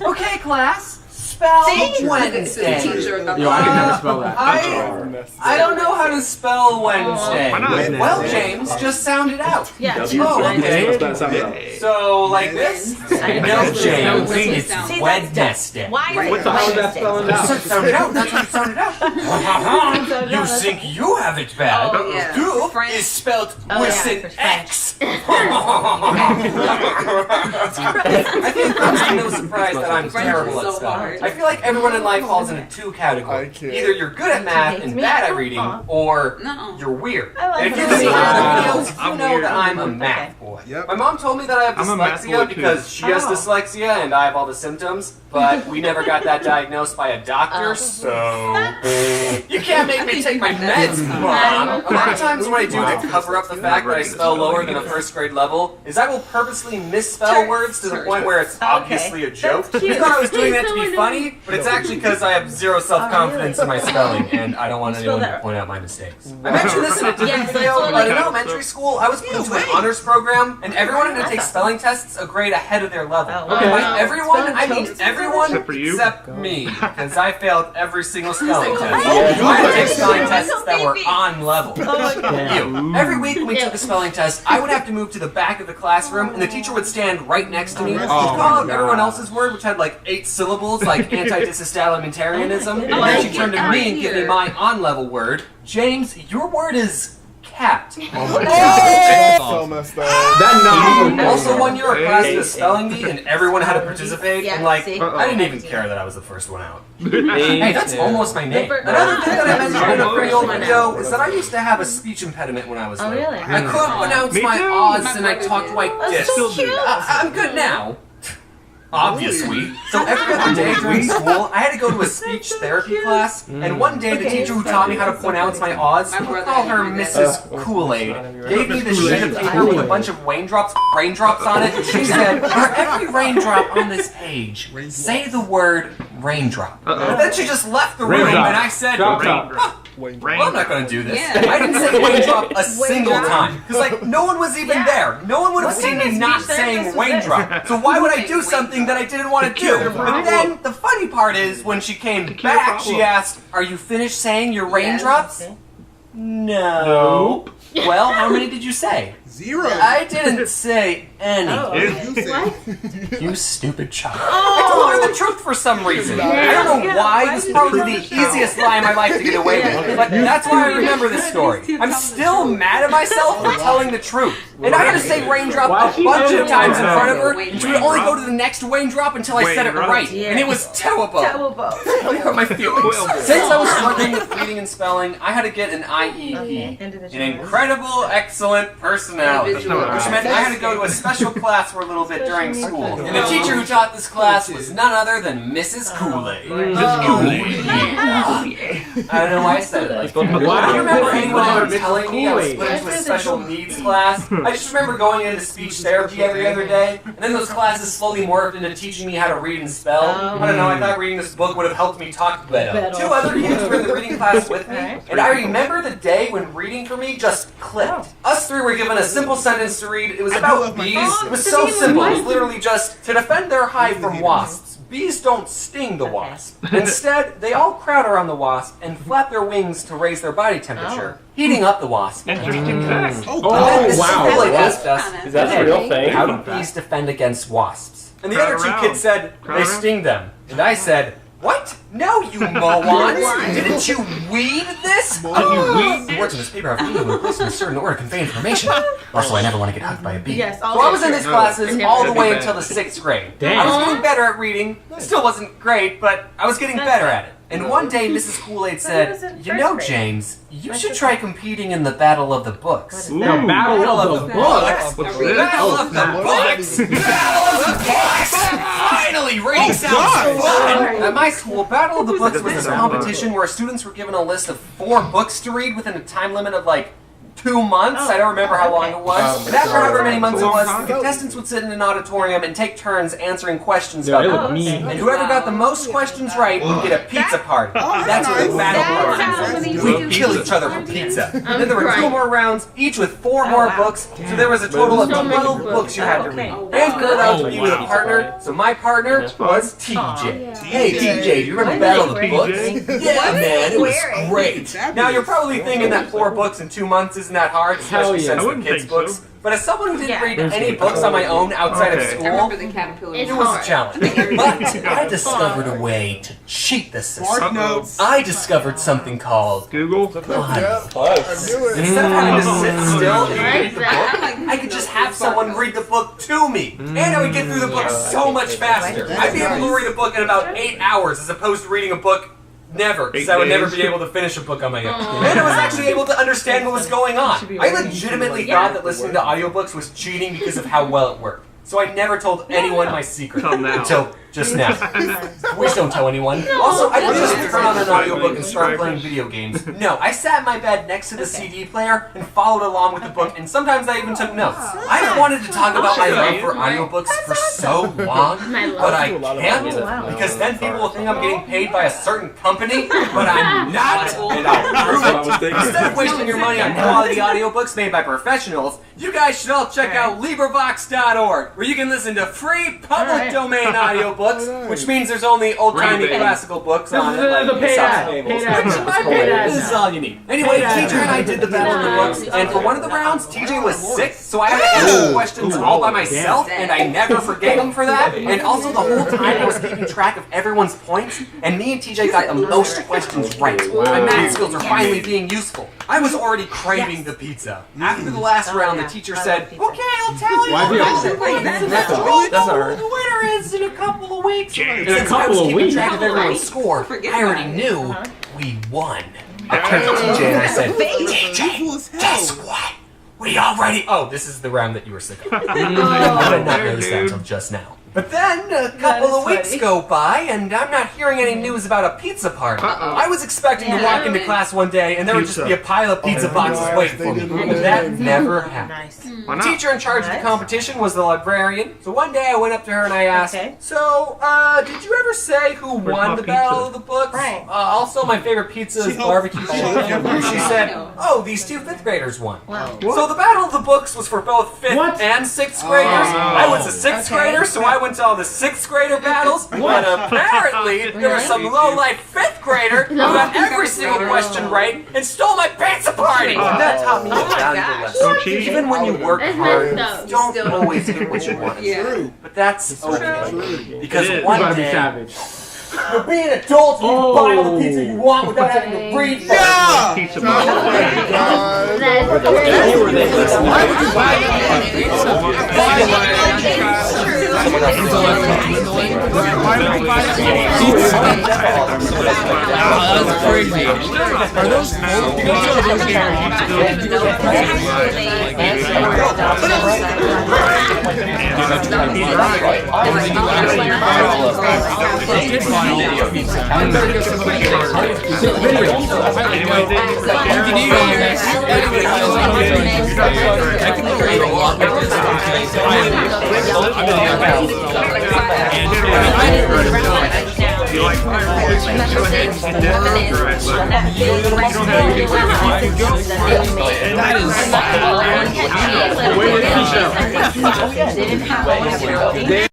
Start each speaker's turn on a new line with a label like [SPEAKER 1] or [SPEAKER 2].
[SPEAKER 1] Okay, class. Spell Wednesday.
[SPEAKER 2] Yo, I can never spell that.
[SPEAKER 1] I don't know how to spell Wednesday. Well, James, just sound it out.
[SPEAKER 3] Yeah.
[SPEAKER 1] Oh, okay. So, like this? No, James, it's Wednesday.
[SPEAKER 3] Why?
[SPEAKER 2] What the hell is that spelling out?
[SPEAKER 1] Sound it out. That's how you sound it out. You think you have it bad.
[SPEAKER 3] Oh, yeah.
[SPEAKER 1] You
[SPEAKER 3] French.
[SPEAKER 1] is spelled with an X. I think it comes to no surprise that I'm terrible at spelling. I feel like everyone in life falls into two categories. Either you're good at math and bad at reading, or you're weird. And if you've seen my videos, you know that I'm a math boy. My mom told me that I have dyslexia because she has dyslexia and I have all the symptoms, but we never got that diagnosed by a doctor, so... You can't make me take my meds, Mom! A lot of times what I do to cover up the fact that I spell lower than a first grade level is I will purposely misspell words to the point where it's obviously a joke. I thought I was doing that to be funny, but it's actually because I have zero self-confidence in my spelling, and I don't want anyone to point out my mistakes. I mentioned this in a different video, but in elementary school, I was put into an honors program, and everyone had to take spelling tests a grade ahead of their level. By everyone, I mean everyone except me, because I failed every single spelling test. I had to take spelling tests that were on level. Every week when we took a spelling test, I would have to move to the back of the classroom, and the teacher would stand right next to me. She'd call out everyone else's word, which had like 8 syllables, like anti-disestablishmentarianism, and then she'd turn to me and give me my on-level word. James, your word is cat.
[SPEAKER 4] So messed up.
[SPEAKER 1] Also, one year a class did a spelling bee, and everyone had to participate, and like, I didn't even care that I was the first one out. Hey, that's almost my name. Another thing that I mentioned in a pretty old video is that I used to have a speech impediment when I was little. I couldn't pronounce my odds, and I talked like this. I'm good now. Obviously. So every other day during school, I had to go to a speech therapy class, and one day the teacher who taught me how to pronounce my odds, we'll call her Mrs. Kool-Aid, gave me the sheet of paper with a bunch of raindrops on it, and she said, for every raindrop on this page, say the word raindrop. But then she just left the room, and I said, well, I'm not going to do this. I didn't say raindrop a single time. Because, like, no one was even there. No one would have seen me not saying raindrop. So why would I do something that I didn't want to do? But then, the funny part is, when she came back, she asked, are you finished saying your raindrops? No. Well, how many did you say?
[SPEAKER 4] 0.
[SPEAKER 1] I didn't say any. You stupid child. I told her the truth for some reason. I don't know why. This is probably the easiest lie in my life to get away with. But that's why I remember this story. I'm still mad at myself for telling the truth. And I had to say raindrop a bunch of times in front of her, and she would only go to the next raindrop until I said it right. And it was terrible. It really hurt my feelings. Since I was struggling with reading and spelling, I had to get an IEP. An incredible, excellent personality. Which meant I had to go to a special class for a little bit during school. And the teacher who taught this class was none other than Mrs. Kool-Aid. Mrs. Kool-Aid. I don't know why I said it. I don't remember anyone ever telling me I was put into a special needs class. I just remember going into speech therapy every other day, and then those classes slowly morphed into teaching me how to read and spell. I don't know, I thought reading this book would have helped me talk better. 2 other kids were in the reading class with me, and I remember the day when reading for me just clicked. Us 3 were given a simple sentence to read. It was about bees. It was so simple. It was literally just, to defend their hive from wasps, bees don't sting the wasp. Instead, they all crowd around the wasp and flap their wings to raise their body temperature, heating up the wasp.
[SPEAKER 2] Interesting fact.
[SPEAKER 1] Wow. Asked us,
[SPEAKER 2] is that a real thing?
[SPEAKER 1] How do bees defend against wasps? And the other 2 kids said, they sting them. And I said, what? No, you morons! Didn't you weed this? Did you weed? The words in this paper have meaning when placed in a certain order to convey information. Also, I never want to get hugged by a bee. So I was in these classes all the way until the 6th grade. I was getting better at reading. It still wasn't great, but I was getting better at it. And one day, Mrs. Kool-Aid said, you know, James, you should try competing in the Battle of the Books.
[SPEAKER 2] The Battle of the Books?
[SPEAKER 1] Battle of the Books? Battle of the Books! Finally, reading sounds fun! At my school, Battle of the Books was this competition where students were given a list of 4 books to read within a time limit of like 2 months. I don't remember how long it was. And after however many months it was, the contestants would sit in an auditorium and take turns answering questions about the books. And whoever got the most questions right would get a pizza party. That's what the battle party was. We'd kill each other for pizza. Then there were 2 more rounds, each with 4 more books. So there was a total of 12 books you had to read. And you're allowed to be with a partner. So my partner was TJ. Hey TJ, do you remember Battle of the Books? Yeah man, it was great. Now you're probably thinking that 4 books in 2 months isn't that hard, especially since the kids' books. But as someone who didn't read any books on my own outside of school, it was a challenge. But I discovered a way to cheat the system. I discovered something called
[SPEAKER 3] Google.
[SPEAKER 1] Instead of having to sit still and read the book, I could just have someone read the book to me. And I would get through the book so much faster. I'd be able to read a book in about 8 hours as opposed to reading a book never, because I would never be able to finish a book on my own. And I was actually able to understand what was going on. I legitimately thought that listening to audiobooks was cheating because of how well it worked. So I never told anyone my secret until just now. Please don't tell anyone. Also, I didn't just turn on an audiobook and start playing video games. No, I sat in my bed next to the CD player and followed along with the book, and sometimes I even took notes. I've wanted to talk about my love for audiobooks for so long, but I can't, because then people will think I'm getting paid by a certain company, but I'm not, and I'll prove it. Instead of wasting your money on quality audiobooks made by professionals, you guys should all check out LibriVox.org, where you can listen to free public domain audiobooks, which means there's only old-timey classical books on it, like Aesop's Fables, which in my opinion is all you need. Anyway, TJ and I did the battle of the books, and for one of the rounds, TJ was sick, so I had to answer questions all by myself, and I never forgave him for that. And also the whole time I was keeping track of everyone's points, and me and TJ got the most questions right. My math skills are finally being useful. I was already craving the pizza. After the last round, the teacher said, "Okay, I'll tell you." The winner is in a couple of weeks.
[SPEAKER 2] In a couple of weeks?
[SPEAKER 1] Track of everyone's score. I already knew we won. I turned to TJ and I said, "TJ, guess what? We already." Oh, this is the round that you were sick of. I did not notice that until just now. But then a couple of weeks go by, and I'm not hearing any news about a pizza party. I was expecting to walk into class one day, and there would just be a pile of pizza boxes waiting for me. But that never happened. The teacher in charge of the competition was the librarian. So one day I went up to her and I asked, "So, did you ever say who won the Battle of the Books? Also, my favorite pizza is barbecue chicken." She said, "Oh, these 2 5th graders won." So the Battle of the Books was for both 5th and 6th graders. I was a 6th grader, so I went to all the 6th grader battles, but apparently there was some low-life 5th grader who got every single question right and stole my pizza party! And that taught me a valuable lesson. Even when you work hard, you don't always get what you want. But that's okay. Because one day, you'll be an adult and you can buy all the pizza you want without having to read for it.
[SPEAKER 3] Pizza
[SPEAKER 4] Why would you buy
[SPEAKER 5] That's crazy. Are those
[SPEAKER 3] you like fire? Go ahead and get that.